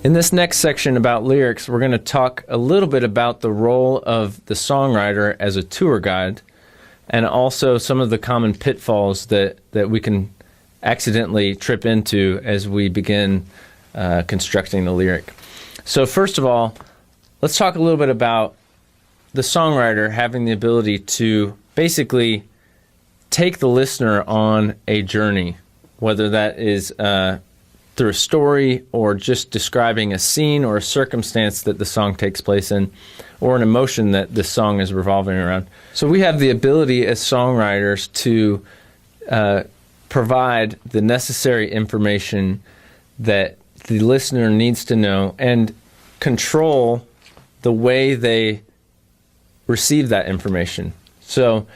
In this next section about lyrics, we're going to talk a little bit about the role of the songwriter as a tour guide, and also some of the common pitfalls that we can accidentally trip into as we begin constructing the lyric. So first of all, let's talk a little bit about the songwriter having the ability to basically take the listener on a journey, whether that is through a story or just describing a scene or a circumstance that the song takes place in, or an emotion that the song is revolving around. So we have the ability as songwriters to provide the necessary information that the listener needs to know and control the way they receive that information. So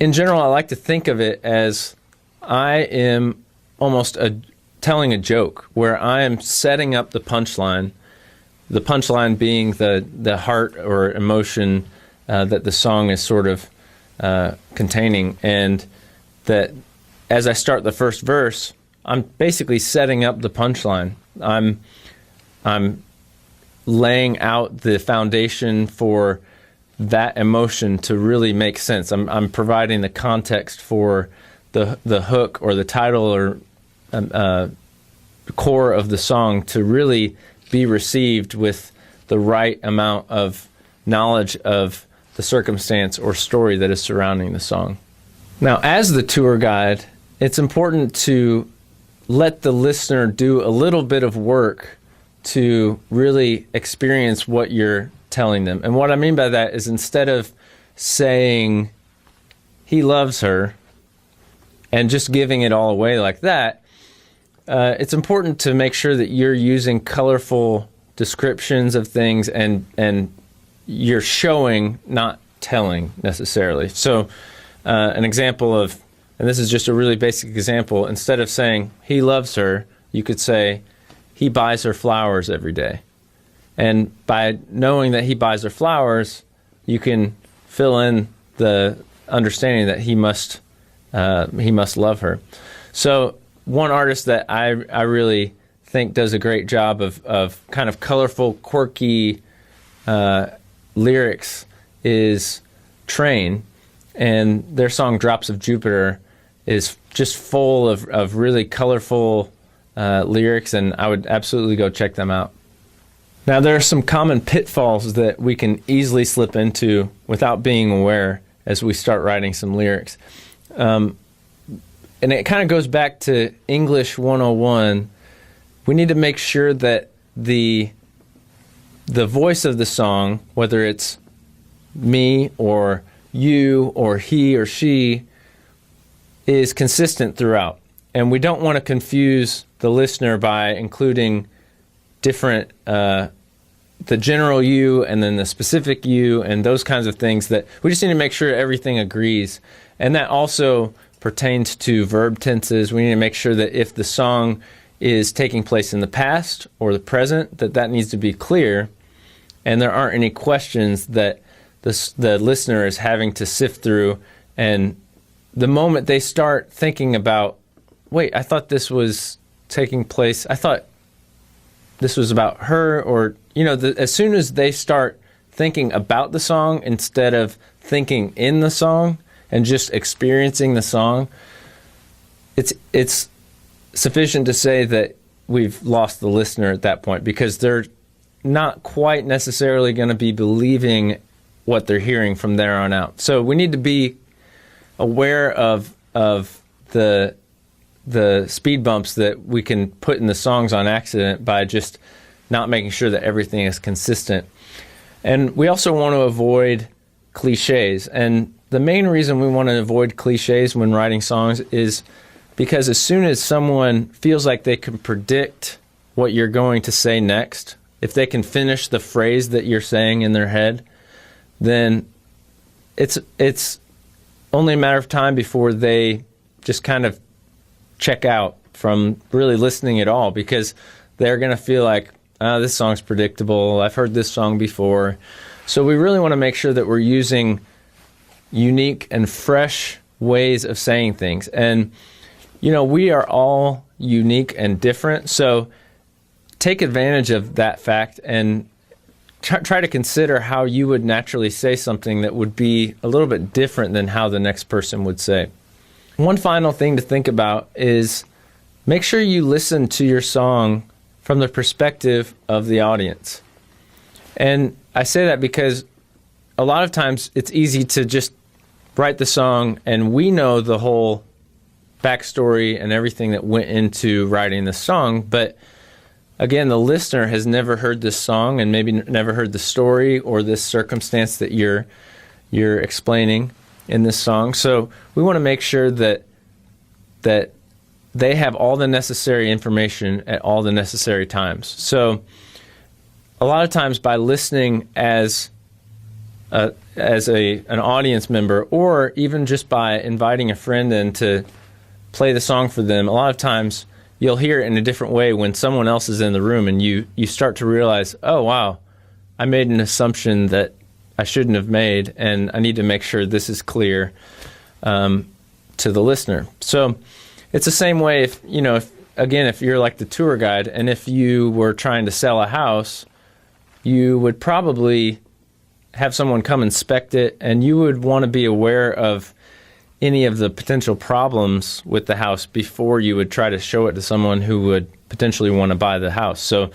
in general, I like to think of it as I am almost telling a joke where I am setting up the punchline being the heart or emotion that the song is sort of containing, and that as I start the first verse, I'm basically setting up the punchline. I'm laying out the foundation for that emotion to really make sense. I'm providing the context for the hook or the title or core of the song to really be received with the right amount of knowledge of the circumstance or story that is surrounding the song. Now, as the tour guide, it's important to let the listener do a little bit of work to really experience what you're telling them. And what I mean by that is, instead of saying, "He loves her," and just giving it all away like that, it's important to make sure that you're using colorful descriptions of things and you're showing, not telling necessarily. So an example of, and this is just a really basic example, instead of saying, "He loves her," you could say, "He buys her flowers every day." And by knowing that he buys her flowers, you can fill in the understanding that he must love her. So one artist that I really think does a great job of kind of colorful, quirky lyrics is Train, and their song "Drops of Jupiter" is just full of really colorful lyrics, and I would absolutely go check them out. Now, there are some common pitfalls that we can easily slip into without being aware as we start writing some lyrics. And it kind of goes back to English 101. We need to make sure that the voice of the song, whether it's me or you or he or she, is consistent throughout. And we don't want to confuse the listener by including different, the general you and then the specific you and those kinds of things. That we just need to make sure everything agrees. And that also pertains to verb tenses. We need to make sure that if the song is taking place in the past or the present, that needs to be clear, and there aren't any questions that the listener is having to sift through. And the moment they start thinking about, wait, I thought this was taking place, I thought this was about her, or, as soon as they start thinking about the song instead of thinking in the song and just experiencing the song, it's sufficient to say that we've lost the listener at that point, because they're not quite necessarily going to be believing what they're hearing from there on out. So we need to be aware of the speed bumps that we can put in the songs on accident by just not making sure that everything is consistent. And we also want to avoid cliches. And the main reason we want to avoid cliches when writing songs is because as soon as someone feels like they can predict what you're going to say next, if they can finish the phrase that you're saying in their head, then it's only a matter of time before they just kind of check out from really listening at all, because they're going to feel like, this song's predictable, I've heard this song before. So we really want to make sure that we're using unique and fresh ways of saying things. And, we are all unique and different. So take advantage of that fact and try to consider how you would naturally say something that would be a little bit different than how the next person would say. One final thing to think about is make sure you listen to your song from the perspective of the audience. And I say that because a lot of times it's easy to just write the song and we know the whole backstory and everything that went into writing the song, but again, the listener has never heard this song and maybe never heard the story or this circumstance that you're explaining in this song. So we want to make sure that they have all the necessary information at all the necessary times. So a lot of times by listening as an audience member, or even just by inviting a friend in to play the song for them, a lot of times you'll hear it in a different way when someone else is in the room, and you start to realize, oh, wow, I made an assumption that I shouldn't have made, and I need to make sure this is clear to the listener. So it's the same way if you're like the tour guide, and if you were trying to sell a house, you would probably have someone come inspect it, and you would want to be aware of any of the potential problems with the house before you would try to show it to someone who would potentially want to buy the house. So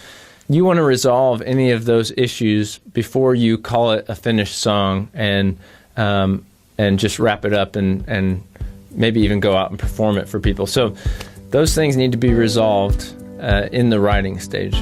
you want to resolve any of those issues before you call it a finished song and just wrap it up and maybe even go out and perform it for people. So those things need to be resolved in the writing stage.